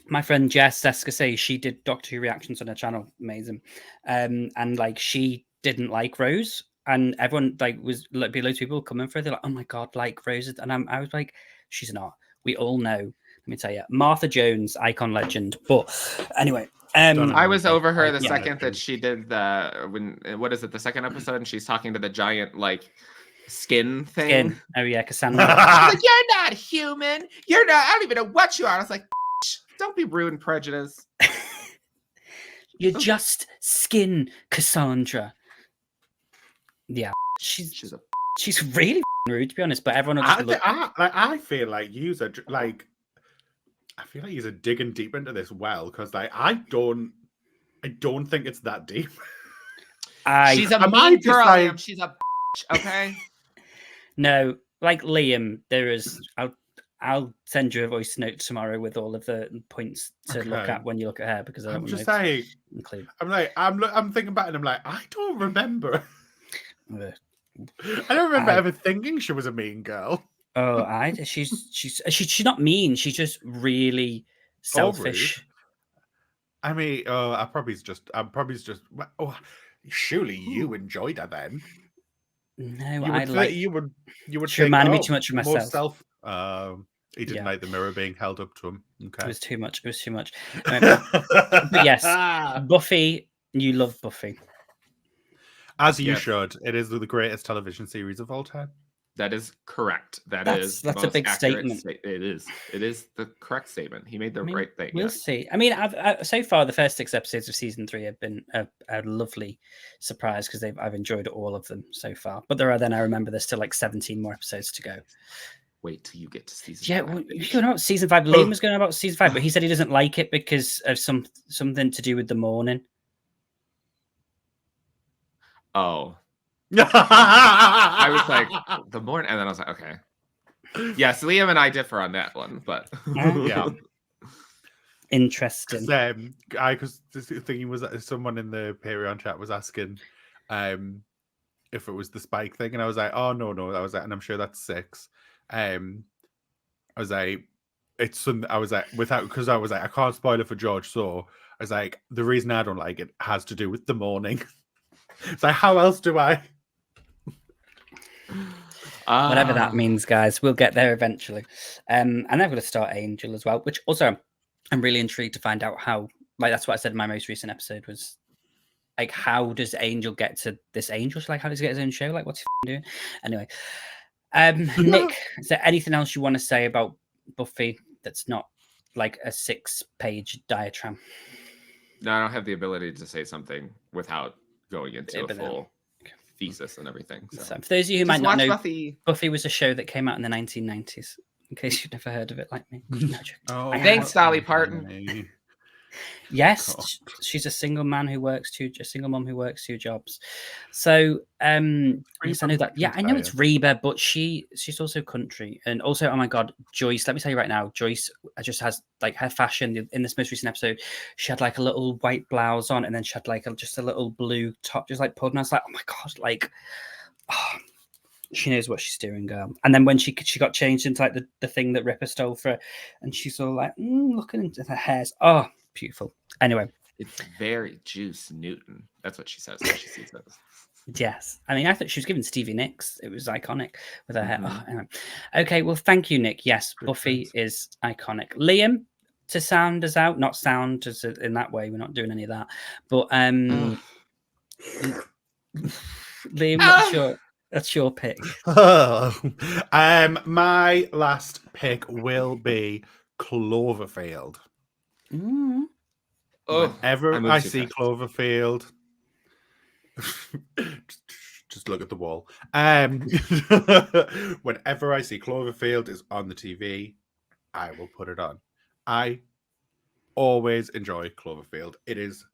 my friend Jess Escasay, she did Doctor Who reactions on her channel, amazing, and like she didn't like Rose, and everyone like was like loads of people coming for her. They're like, oh my god, like Rose, and I was like, she's not. We all know. Let me tell you, Martha Jones, icon legend. But anyway, I was over her the Yeah. second that she did what is it, the second episode, and she's talking to the giant like skin thing. Oh yeah, Cassandra. She's like, you're not human. You're not. I don't even know what you are. I was like, don't be rude and prejudiced. You're just skin, Cassandra. Yeah, she's really rude, to be honest. But everyone will just look. I feel like you're digging deep into this well, because like I don't think it's that deep. She's a mean girl. Like... She's a okay. No, like Liam, there is. I'll send you a voice note tomorrow with all of the points to look at when you look at her, because I'm just saying. I'm thinking back and I'm like, I don't remember. I don't remember ever thinking she was a mean girl. Oh, she's not mean. She's just really selfish. I mean, I'm probably just. Oh, surely you enjoyed her then. No, you would. She reminded me too much of myself. He didn't like the mirror being held up to him. Okay, it was too much. But yes, Buffy. You love Buffy, as you should. It is the greatest television series of all time. That is correct. That's a big statement. It is the correct statement. He made the right thing. We'll see. I mean, I've so far the first 6 episodes of season 3 have been a lovely surprise, because I've enjoyed all of them so far. But I remember there's still like 17 more episodes to go. Wait till you get to season 5. Yeah, well, you know, season 5. Liam was going about season 5, but he said he doesn't like it because of something to do with the morning. Oh. I was like, the morning, and then I was like, okay. Yes, Liam and I differ on that one, but yeah. Interesting. Because the thing was that someone in the Patreon chat was asking if it was the Spike thing, and I was like, oh no, that was that, and I'm sure that's 6. I was like, it's something. I was like, because I was like, I can't spoil it for George, so I was like, the reason I don't like it has to do with the morning. It's like, how else do I? Whatever that means, guys, we'll get there eventually. And I'm going to start Angel as well, which also I'm really intrigued to find out how. Like, that's what I said in my most recent episode was, like, how does Angel get to this Angel? Like, how does he get his own show? Like, what's he doing? Anyway, Nick, is there anything else you want to say about Buffy that's not like a 6-page diatribe? No, I don't have the ability to say something without going into a full thesis and everything. So for those of you who might not know, Buffy was a show that came out in the 1990s. In case you've never heard of it, like me. No, thanks, Dolly Parton. Yes, she's a single mom who works 2 jobs. So yes, I know that. Yeah, I know it's Reba, but she's also country, and also, oh my god, Joyce. Let me tell you right now, Joyce just has like her fashion in this most recent episode. She had like a little white blouse on, and then she had like just a little blue top, just like pulled. And I was like, oh my god, like, oh, she knows what she's doing, girl. And then when she got changed into like the thing that Ripper stole for her, and she's all like looking into her hairs. Oh, beautiful. Anyway, it's very Juice Newton. That's what she says when she sees those. Yes, I mean, I thought she was giving Stevie Nicks. It was iconic with her hair. Oh, anyway. Okay, well, thank you, Nick. Yes, Buffy is iconic. Liam, to sound us out, not sound as in that way. We're not doing any of that. But Liam, that's your pick. My last pick will be Cloverfield. Whenever I see Cloverfield, just look at the wall. Whenever I see Cloverfield is on the TV, I will put it on. I always enjoy Cloverfield. It is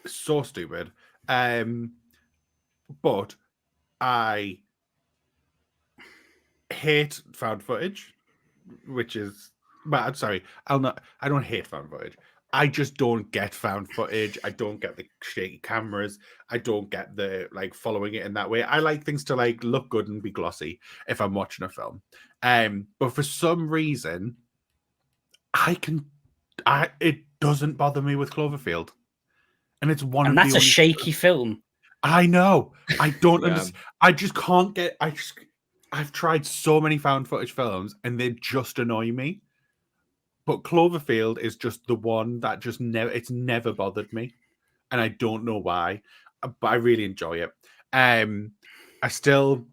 so stupid. But I hate found footage, which is But I'm sorry, I don't hate found footage. I just don't get found footage. I don't get the shaky cameras. I don't get the like following it in that way. I like things to like look good and be glossy if I'm watching a film. But for some reason, it doesn't bother me with Cloverfield. And it's one And of the that's a only shaky film. I know. I don't Yeah. understand. I just can't get I've tried so many found footage films and they just annoy me. But Cloverfield is just the one that just it's never bothered me. And I don't know why. But I really enjoy it. I still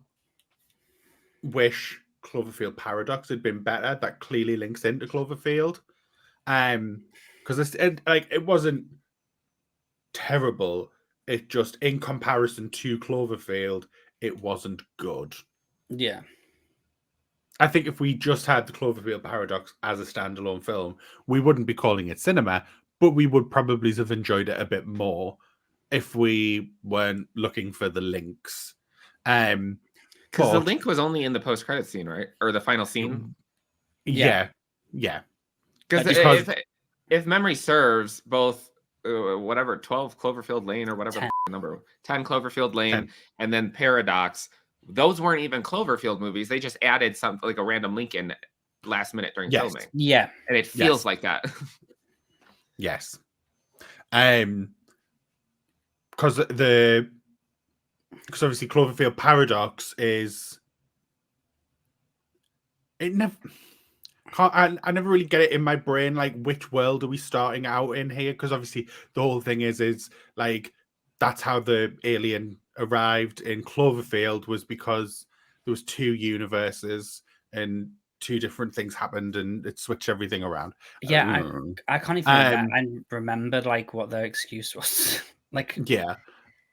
wish Cloverfield Paradox had been better. That clearly links into Cloverfield. Because it wasn't terrible. It just, in comparison to Cloverfield, it wasn't good. Yeah. I think if we just had the Cloverfield Paradox as a standalone film, we wouldn't be calling it cinema, but we would probably have enjoyed it a bit more if we weren't looking for the links. Because the link was only in the post-credit scene, right? Or the final scene? Yeah. Because if memory serves, both 12 Cloverfield Lane or whatever 10. the number, 10 Cloverfield Lane, 10. and then Paradox, those weren't even Cloverfield movies. They just added something like a random link in last minute during filming. Yeah. And it feels like that. Yes. Because obviously Cloverfield Paradox is I never really get it in my brain, like which world are we starting out in here? Because obviously the whole thing is like that's how the alien arrived in Cloverfield, was because there was two universes and two different things happened and it switched everything around. Yeah, I can't even remember like what their excuse was. Like, yeah.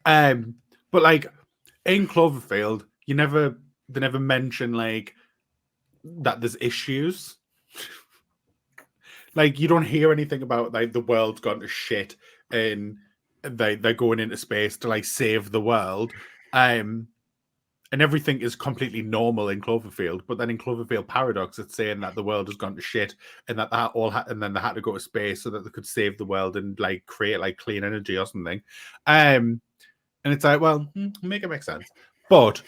But like in Cloverfield, they never mention like that there's issues. Like you don't hear anything about like the world's gone to shit and they're going into space to like save the world. And everything is completely normal in Cloverfield, but then in Cloverfield Paradox, it's saying that the world has gone to shit and that and then they had to go to space so that they could save the world and like create like clean energy or something. And it's like, well, make it make sense. But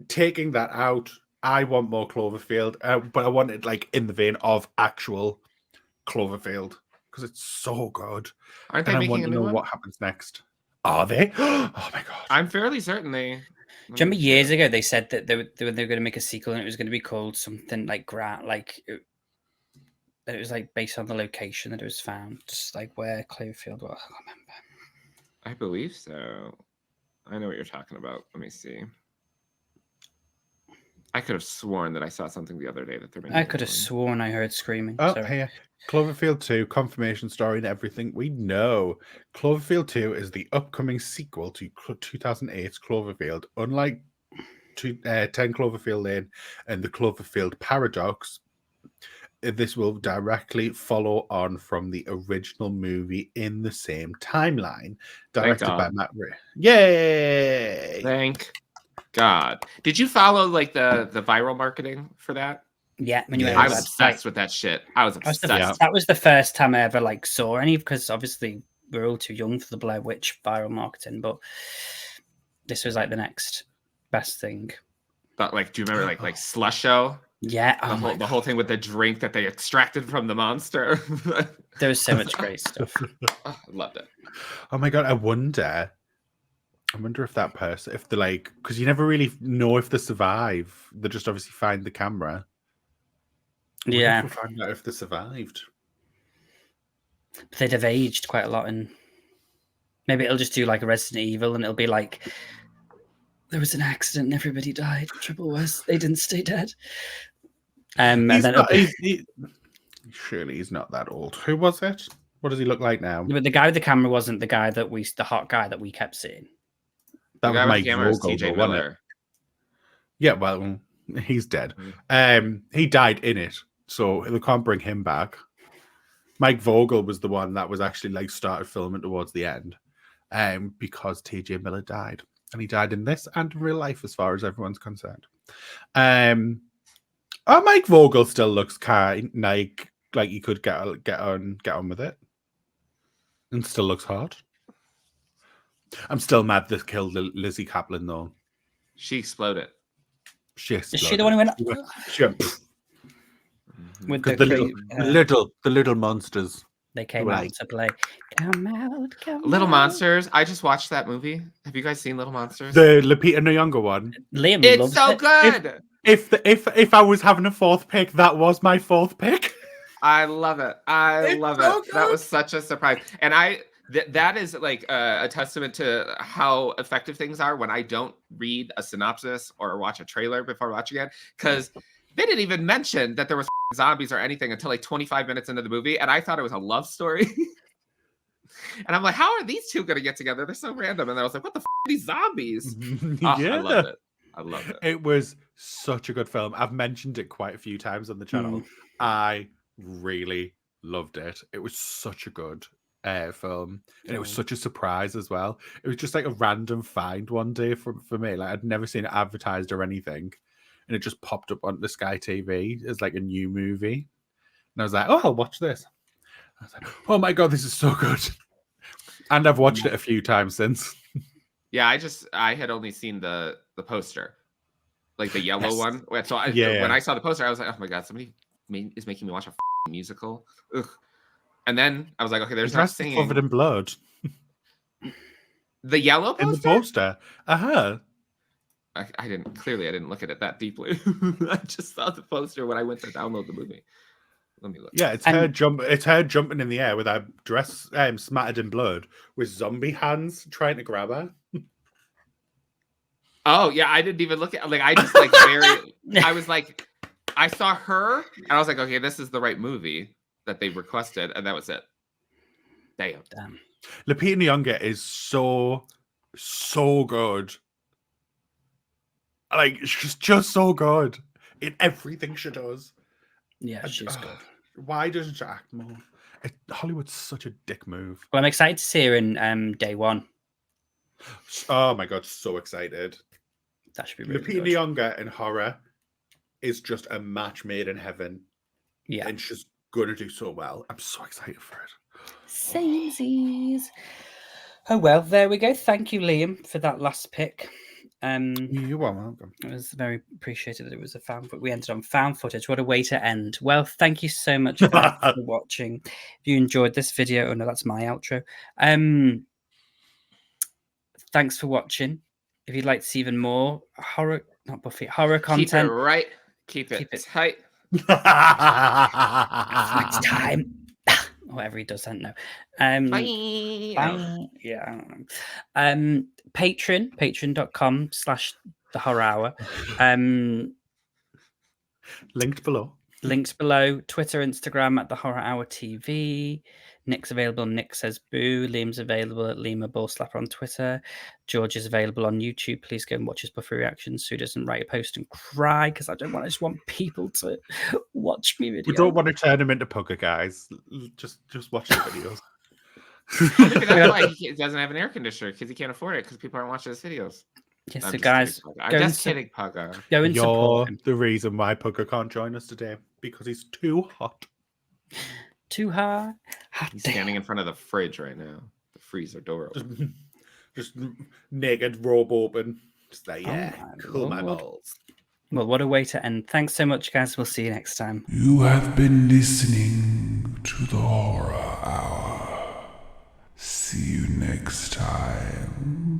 taking that out, I want more Cloverfield, but I want it like in the vein of actual Cloverfield because it's so good. Aren't they I making want a to new know one? what happens next. Are they? Oh my god! I'm fairly certain they. do you remember years ago they said that they were going to make a sequel and it was going to be called something like it was like based on the location that it was found, just like where Cloverfield was. I can't remember. I believe so. I know what you're talking about. Let me see. I could have sworn that I saw something the other day that they're making. I could have sworn I heard screaming. Oh, Sorry. here. Cloverfield 2, confirmation story and everything we know. Cloverfield 2 is the upcoming sequel to 2008's Cloverfield. Unlike 10 Cloverfield Lane and the Cloverfield Paradox, this will directly follow on from the original movie in the same timeline. Directed by Matt Ray. Yay! Thank God. Did you follow like the viral marketing for that? Yeah, I was obsessed with that shit. I was obsessed. That was the first time I ever like saw any, because obviously we're all too young for the Blair Witch viral marketing, but this was like the next best thing. But like, do you remember like Slush Show? Yeah, the whole thing with the drink that they extracted from the monster. There was so much great stuff. I loved it. Oh my god, I wonder if that person, if they're like, because you never really know if they survive. They just obviously find the camera. Yeah. We'll find out if they survived. But they'd have aged quite a lot, and maybe it'll just do like a Resident Evil, and it'll be like, there was an accident and everybody died. Trouble was, they didn't stay dead. And then surely he's not that old. Who was it? What does he look like now? But the guy with the camera wasn't the guy the hot guy that we kept seeing. That was Mike Vogel, TJ Miller. Yeah, well, he's dead. He died in it, so they can't bring him back. Mike Vogel was the one that was actually like started filming towards the end, because TJ Miller died, and he died in this and in real life, as far as everyone's concerned. Oh, Mike Vogel still looks kind like he could get on with it, and still looks hot. I'm still mad they killed Lizzie Kaplan though. She exploded. She Is she the one who went She went with because the the little monsters. They came were out like- to play. Come out, come Little out. Monsters. I just watched that movie. Have you guys seen Little Monsters? The Lupita Nyong'o one. Liam It's loves so it. good. If I was having a fourth pick, that was my fourth pick. I love it. I It's love so it. That good. was such a surprise. And that is like a testament to how effective things are when I don't read a synopsis or watch a trailer before watching it. Because they didn't even mention that there was zombies or anything until like 25 minutes into the movie. And I thought it was a love story. And I'm like, how are these two going to get together? They're so random. And I was like, what the are these zombies? Oh, Yeah. I loved it. I loved it. It was such a good film. I've mentioned it quite a few times on the channel. I really loved it. It was such a good film, and it was such a surprise as well. It was just like a random find one day for me. Like I'd never seen it advertised or anything, and it just popped up on the Sky TV as like a new movie, and I was like, "Oh, I'll watch this." I was like, "Oh my god, this is so good!" And I've watched it a few times since. Yeah, I had only seen the poster, like the yellow Yes. one. So Yeah. when I saw the poster, I was like, oh my god, somebody is making me watch a musical. Ugh. And then I was like, okay, there's His no dress is singing. covered in blood The yellow in the poster? poster. I didn't look at it that deeply. I just saw the poster when I went to download the movie. Let me look. Yeah, it's her jumping in the air with her dress smattered in blood, with zombie hands trying to grab her. Oh yeah, I didn't even look at I just like I was like, I saw her and I was like, okay, this is the right movie that they requested, and that was it. Damn. Lupita Nyong'o is so good. Like she's just so good in everything she does. Yeah, she's good. Why doesn't she act more? Hollywood's such a dick move. Well, I'm excited to see her in Day One. Oh my god, so excited. That should be really Lupita good. Nyong'o in horror is just a match made in heaven. Yeah. And she's gonna do so well. I'm so excited for it. Samesies. Oh well, there we go. Thank you, Liam, for that last pick. You are welcome. It was very appreciated that it was a found footage. We ended on found footage. What a way to end. Well, thank you so much guys, for watching. If you enjoyed this video, oh no, that's my outro. Thanks for watching. If you'd like to see even more horror content, Keep it tight. next time. Whatever he does, I don't know. Bye. Yeah, I don't know. patreon.com/the horror hour. Linked below. Links below. Twitter, Instagram at the horror hour TV. Nick's available. Nick says boo. Liam's available at Lima Ball Slapper on Twitter. George is available on YouTube. Please go and watch his Buffy reactions. Sue doesn't write a post and cry because I just want people to watch me videos. We don't want to turn him into Pugger, guys. Just watch the videos. Maybe that's why he doesn't have an air conditioner, because he can't afford it, because people aren't watching his videos. Yes, I'm so just guys, kidding, Pugga. I'm just kidding, Pugga. go and You're support him. the reason why Pugger can't join us today, because he's too hot. Too hard. Hot He's damn. standing in front of the fridge right now. The freezer door open. Just naked, robe open. Just like, yeah, my cool my lord. balls. Well, what a way to end. Thanks so much, guys. We'll see you next time. You have been listening to the Horror Hour. See you next time.